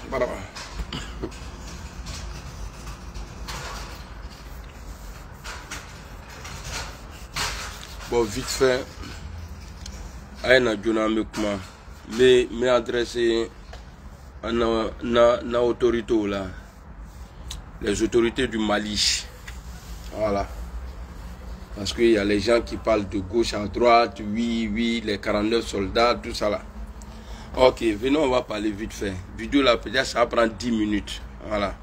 Voilà. Bon, vite fait, mais adressé à la autorité là, les autorités du Mali. Voilà. Parce qu'il y a les gens qui parlent de gauche à droite, oui, les 49 soldats, tout ça là. Ok, venons, on va parler vite fait. Vidéo là, peut-être ça va prendre 10 minutes. Voilà.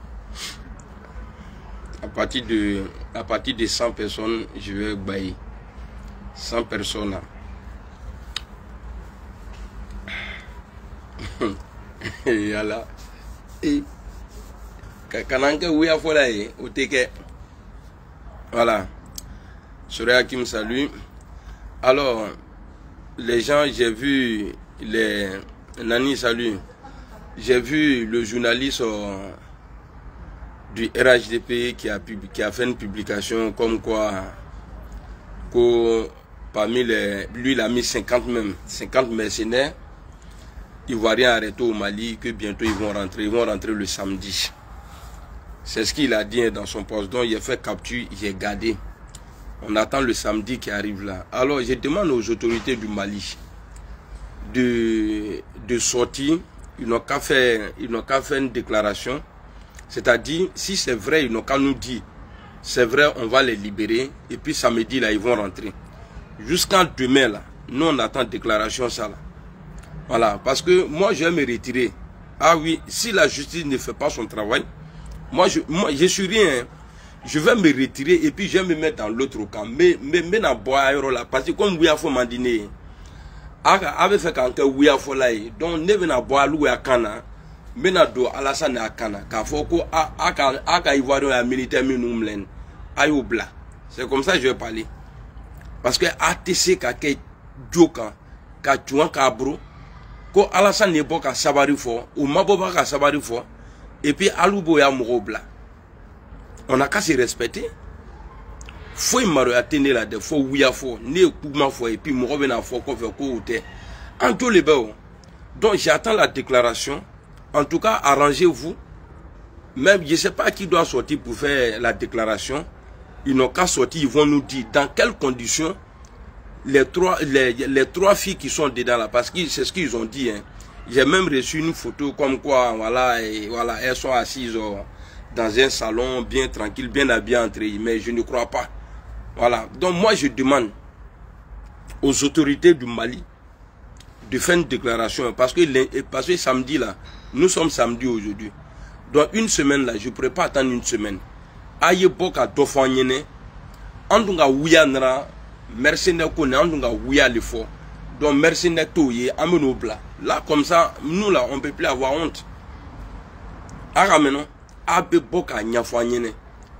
À partir de 100 personnes, je vais bailler. 100 personnes là. Et voilà. Et Kananke Ouya Folaye, au Teke. Voilà. Soria qui me salue. Alors, les gens, j'ai vu les Nani salut. J'ai vu le journaliste du RHDP qui a fait une publication comme quoi parmi lui il a mis 50 mercenaires ivoiriens arrêtés au Mali, que bientôt ils vont rentrer le samedi. C'est ce qu'il a dit dans son poste. Donc il a fait capture, il est gardé. On attend le samedi qui arrive là. Alors je demande aux autorités du Mali de sortir. Ils n'ont qu'à faire une déclaration. C'est-à-dire, si c'est vrai, ils n'ont qu'à nous dire, c'est vrai, on va les libérer. Et puis samedi là, ils vont rentrer. Jusqu'à demain là, nous on attend déclaration ça là. Voilà, parce que moi je vais me retirer. Ah oui, si la justice ne fait pas son travail, moi je suis rien. Hein. Je vais me retirer et puis je vais me mettre dans l'autre camp. Mais dans bois là, parce que comme vous avez fait dîner, avec fait quand vous avez fait là, donc ne venez boire l'eau à Cana, mais na do Alassane à Cana, car faut que aka ivoirien à militaire minumlen, ayobla. C'est comme ça que je vais parler. Parce que ATC kake joka, ka tuan kabro, ko Alassane n'est pas sabari fort, ou maboba ka sabari fort, et puis alubo ya morobla. On a qu'à se respecter. Faut y marrer à tenir là, des fois oui à fort, né kouma fort, et puis morobé na fort qu'on fait côté. En tout les beaux. Donc j'attends la déclaration. En tout cas, arrangez-vous. Même je ne sais pas qui doit sortir pour faire la déclaration. Ils n'ont qu'à sortir, ils vont nous dire dans quelles conditions les trois filles qui sont dedans là, parce que c'est ce qu'ils ont dit. Hein. J'ai même reçu une photo comme quoi, voilà, et voilà, elles sont assises dans un salon bien tranquille, bien habillées entre eux, mais je ne crois pas. Voilà. Donc moi je demande aux autorités du Mali de faire une déclaration, parce que samedi là, nous sommes samedi aujourd'hui. Donc une semaine là, je ne pourrais pas attendre une semaine. Aïe boka dofanyene, andunga ouyanra, mercenaire kone, andunga ouya le fort. Donc mercenaire toye, amenobla. Là comme ça, nous là, on ne peut plus avoir honte. Arameno, abe boka nyafanyene,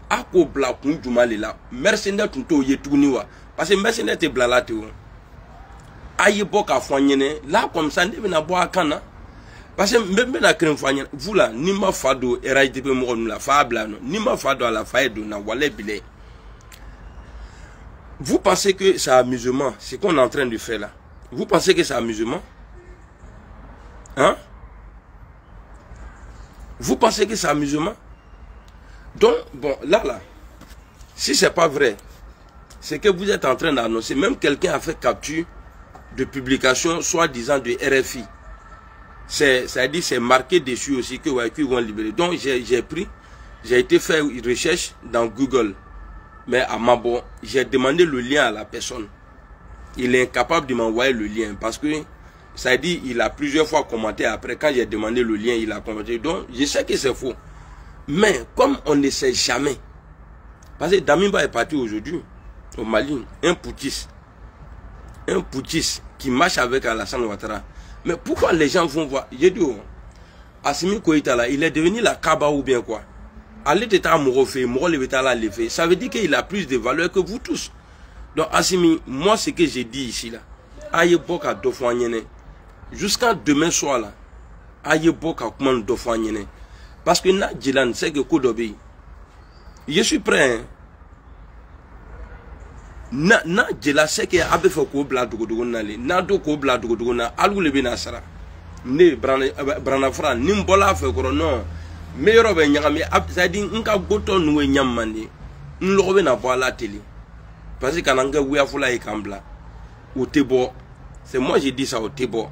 ako bla kunjumale là, mercenaire toye touniwa, parce que mercenaire te bla la teo. Aïe boka fanyene, là comme ça, ne vena boa kana. Parce que même la crème fanyene, vous là, ni ma fado, RHDP mouron la fable, ni ma fado à la faille de na wale bile. Vous pensez que c'est amusement, ce qu'on est en train de faire là? Vous pensez que c'est amusement? Hein? Vous pensez que c'est amusement? Donc, bon, là, si c'est pas vrai, c'est que vous êtes en train d'annoncer, même quelqu'un a fait capture de publication, soi-disant de RFI. C'est-à-dire, c'est marqué dessus aussi que ouais, qu'ils vont libérer. Donc, j'ai été faire une recherche dans Google. Mais à Mabo, j'ai demandé le lien à la personne. Il est incapable de m'envoyer le lien parce que ça dit il a plusieurs fois commenté après. Quand j'ai demandé le lien, il a commenté. Donc, je sais que c'est faux. Mais comme on ne sait jamais, parce que Damiba est parti aujourd'hui au Mali, un putschiste qui marche avec Alassane Ouattara. Mais pourquoi les gens vont voir? J'ai dit, Assimi Koïta là, il est devenu la Kaba ou bien quoi? Allez t'état amoureux, ça veut dire qu'il a plus de valeur que vous tous. Donc Assimi, moi ce que j'ai dit ici là, aïe boka dofanyene, jusqu'à demain soir là, aïe boka comment dofanyene, parce que na Djilan c'est que Kodobi, je suis prêt. Hein? Na Djilan c'est que abe foko bla dogodogona le, na doko bla dogodogona, alou le benasara. ne Branafra, Nimbola fait non. Meilleur ben nyami, ça dit, n'ka goto nous nyamani, n'l'obe na voir la télé. Parce que quand on a oué à foula et kambla, au Tébo, c'est moi j'ai dit ça au Tébo.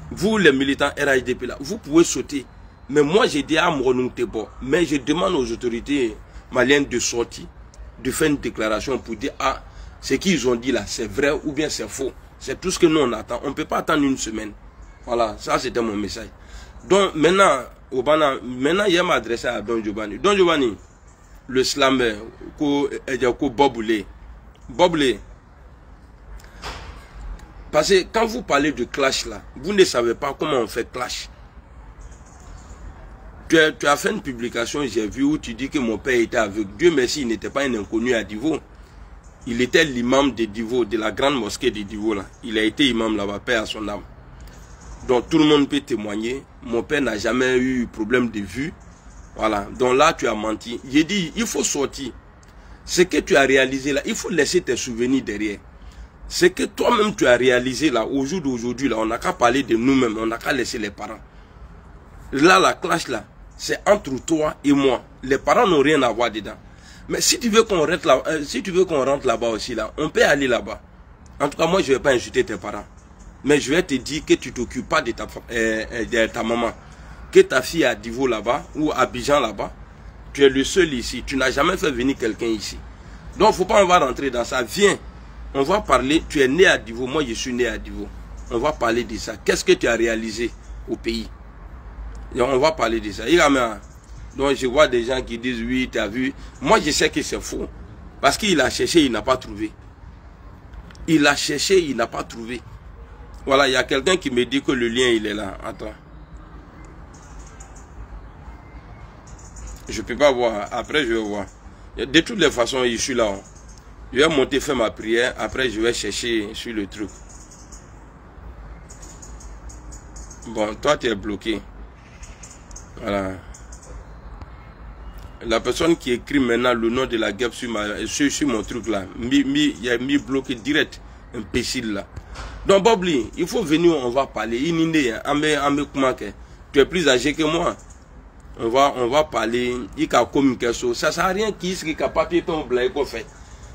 Vous les militants RHDP là, vous pouvez sauter. Mais moi j'ai dit à mon Tébo, mais je demande aux autorités maliennes de sortir, de faire une déclaration pour dire ah, ce qu'ils ont dit là, c'est vrai ou bien c'est faux. C'est tout ce que nous on attend. On ne peut pas attendre une semaine. Voilà, ça c'était mon message. Donc maintenant, maintenant il m'a adressé à Don Giovanni. Don Giovanni, le slammer, Boboulé. Parce que quand vous parlez de clash là, vous ne savez pas comment on fait clash. Tu as fait une publication, j'ai vu, où tu dis que mon père était aveugle. Dieu merci, il n'était pas un inconnu à Divo. Il était l'imam de Divo, de la grande mosquée de Divo là. Il a été imam là-bas, paix à son âme. Donc tout le monde peut témoigner. Mon père n'a jamais eu problème de vue. Voilà. Donc là, tu as menti. J'ai dit, il faut sortir. Ce que tu as réalisé là, il faut laisser tes souvenirs derrière. Ce que toi-même tu as réalisé là, au jour d'aujourd'hui, là, on n'a qu'à parler de nous-mêmes, on n'a qu'à laisser les parents. Là, la clash là, c'est entre toi et moi. Les parents n'ont rien à voir dedans. Mais si tu veux qu'on rentre là, là-bas aussi là, on peut aller là-bas. En tout cas, moi je ne vais pas insulter tes parents. Mais je vais te dire que tu ne t'occupes pas de ta maman. Que ta fille est à Divo là-bas ou à Abidjan là-bas. Tu es le seul ici. Tu n'as jamais fait venir quelqu'un ici. Donc, il ne faut pas, on va rentrer dans ça. Viens, on va parler. Tu es né à Divo. Moi, je suis né à Divo. On va parler de ça. Qu'est-ce que tu as réalisé au pays? Et on va parler de ça. Donc, je vois des gens qui disent, oui, tu as vu. Moi, je sais que c'est faux. Parce qu'il a cherché, il n'a pas trouvé. Il a cherché, il n'a pas trouvé. Voilà, il y a quelqu'un qui me dit que le lien, il est là. Attends. Je ne peux pas voir. Après, je vais voir. De toutes les façons, je suis là. Je vais monter, faire ma prière. Après, je vais chercher sur le truc. Bon, toi, tu es bloqué. Voilà. La personne qui écrit maintenant le nom de la guerre sur mon truc là, il a mis bloqué direct. Imbécile là. Donc, Bobli, il faut venir, on va parler. Tu es plus âgé que moi. On va parler. Il y a communication. Ça ne sert à rien qui est capable de faire qu'on fait.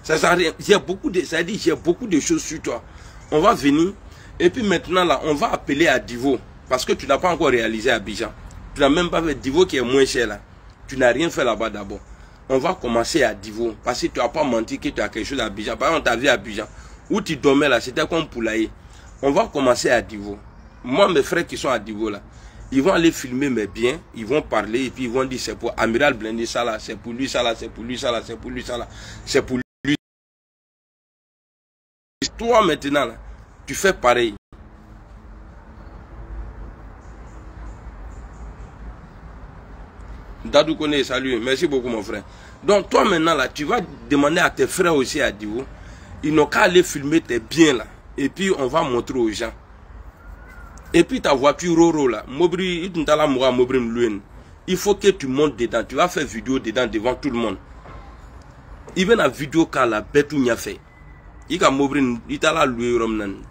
Ça sert à rien. J'ai beaucoup de choses sur toi. On va venir. Et puis maintenant, là, on va appeler à Divo. Parce que tu n'as pas encore réalisé à Abidjan. Tu n'as même pas fait Divo qui est moins cher là. Tu n'as rien fait là-bas d'abord. On va commencer à Divo. Parce que tu n'as pas menti que tu as quelque chose à Abidjan. Par exemple, on t'a vu à Abidjan. Où tu dormais là, c'était comme Poulailler. On va commencer à Divo. Moi, mes frères qui sont à Divo là, ils vont aller filmer mes biens, ils vont parler et puis ils vont dire c'est pour Amiral Blindé ça là, c'est pour lui ça là, c'est pour lui ça là, c'est pour lui ça là, c'est pour lui. Toi maintenant là, tu fais pareil. Dadou connaît, salut, merci beaucoup mon frère. Donc toi maintenant là, tu vas demander à tes frères aussi à Divo, ils n'ont qu'à aller filmer tes biens là, et puis on va montrer aux gens. Et puis ta voiture Roro là, il faut que tu montes dedans, tu vas faire vidéo dedans devant tout le monde. Il vient la vidéo car la bête ou fait. Tu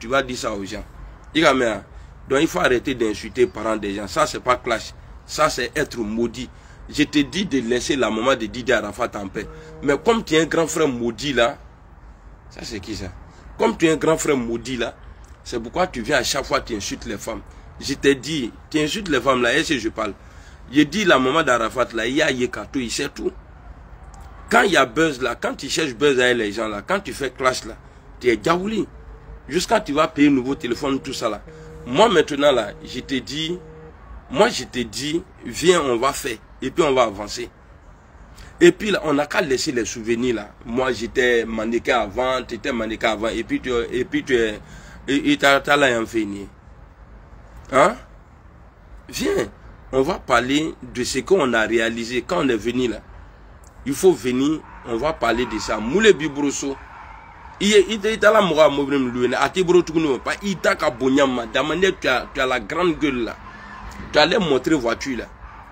vas dire ça aux gens. Donc il faut arrêter d'insulter les parents des gens. Ça c'est pas clash, ça c'est être maudit. Je te dis de laisser la maman de Didier Arafat en paix. Mais comme tu es un grand frère maudit là, ça c'est qui ça? Comme tu es un grand frère maudit là, c'est pourquoi tu viens à chaque fois tu insultes les femmes. Je t'ai dit, tu insultes les femmes là, et si je parle. Je dis la maman d'Arafat là, il y a Yekato, il sait tout. Quand il y a buzz là, quand tu cherches buzz avec les gens là, quand tu fais clash là, tu es gaouli. Jusqu'à tu vas payer un nouveau téléphone, tout ça là. Moi maintenant là, je te dis, viens, on va faire. Et puis on va avancer. Et puis là, on n'a qu'à laisser les souvenirs là. Moi j'étais mannequin avant, tu étais mannequin avant, et puis tu es. Et t'as là un fini. Hein? Viens, on va parler de ce qu'on a réalisé quand on est venu là. Il faut venir, on va parler de ça. Moule Bibroso. Tu as la grande gueule là. Tu allais montrer voiture là.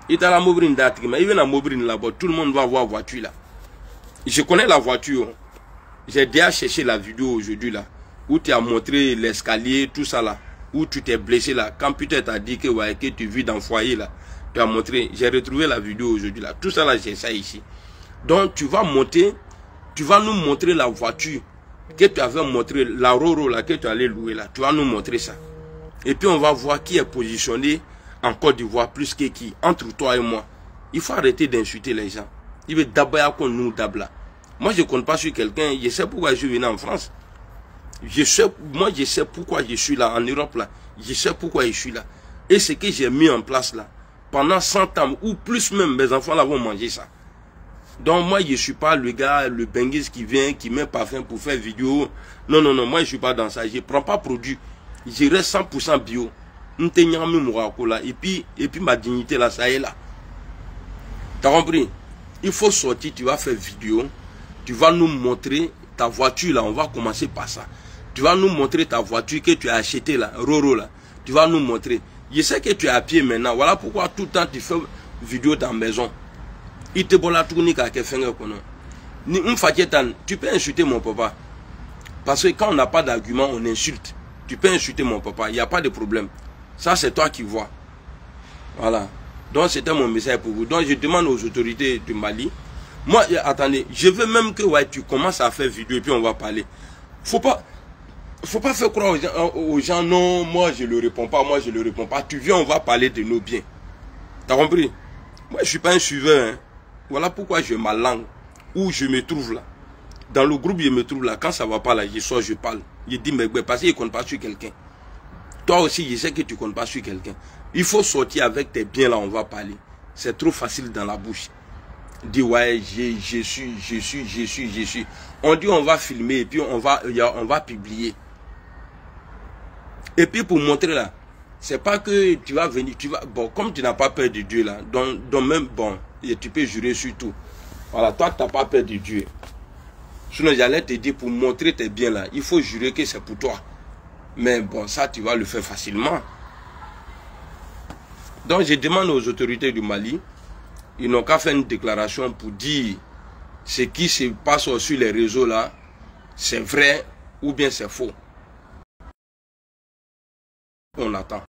Il t'a la mobrine d'atri, mais il vient à mobrine là-bas. Tout le monde va voir voiture là. Je connais la voiture. J'ai déjà cherché la vidéo aujourd'hui là. Où tu as montré l'escalier, tout ça là. où tu t'es blessé là, quand putain t'a dit que, ouais, que tu vis dans le foyer là, tu as montré, j'ai retrouvé la vidéo aujourd'hui là, tout ça là, j'ai ça ici. Donc tu vas monter, tu vas nous montrer la voiture que tu avais montré, la Roro là, que tu allais louer là, tu vas nous montrer ça. Et puis on va voir qui est positionné en Côte d'Ivoire plus que qui, entre toi et moi. Il faut arrêter d'insulter les gens. Il veut d'abord qu'on nous dabla. Moi je ne compte pas sur quelqu'un, je sais pourquoi je suis venu en France. Moi je sais pourquoi je suis là en Europe là. Je sais pourquoi je suis là. Et ce que j'ai mis en place là, pendant 100 ans ou plus même, mes enfants là vont manger ça. Donc moi je ne suis pas le gars, le benguis qui vient, qui met parfum pour faire vidéo. Non, non, non, moi je ne suis pas dans ça. Je ne prends pas produit. Je reste 100% bio. Et puis ma dignité là, ça est là. T'as compris? Il faut sortir, tu vas faire vidéo. Tu vas nous montrer ta voiture là, on va commencer par ça. Tu vas nous montrer ta voiture que tu as achetée là, Roro là. Tu vas nous montrer. Je sais que tu es à pied maintenant. Voilà pourquoi tout le temps tu fais vidéo dans la maison. Il te boit la tournique à quelqu'un. Tu peux insulter mon papa. Parce que quand on n'a pas d'argument, on insulte. Tu peux insulter mon papa, il n'y a pas de problème. Ça, c'est toi qui vois. Voilà. Donc, c'était mon message pour vous. Donc, je demande aux autorités du Mali. Moi, attendez, je veux même que ouais, tu commences à faire vidéo et puis on va parler. Faut pas faire croire aux gens, non, moi, je ne le réponds pas, moi, je ne le réponds pas. Tu viens, on va parler de nos biens. T'as compris? Moi, je ne suis pas un suiveur. Hein. Voilà pourquoi je ma langue. Où je me trouve là. Dans le groupe, je me trouve là. Quand ça ne va pas là, je sors, je parle. Je dis, mais parce qu'il ne compte pas sur quelqu'un. Toi aussi, je sais que tu ne comptes pas sur quelqu'un. Il faut sortir avec tes biens là, on va parler. C'est trop facile dans la bouche. Dis, ouais, je suis. On dit, on va filmer et puis on va publier. Et puis pour montrer là, c'est pas que tu vas venir, bon, comme tu n'as pas peur de Dieu là, donc même, bon, tu peux jurer sur tout. Voilà, toi, tu n'as pas peur de Dieu. Sinon, j'allais te dire, pour montrer tes biens là, il faut jurer que c'est pour toi. Mais bon, ça, tu vas le faire facilement. Donc, je demande aux autorités du Mali, ils n'ont qu'à faire une déclaration pour dire ce qui se passe sur les réseaux là, c'est vrai ou bien c'est faux. On attend.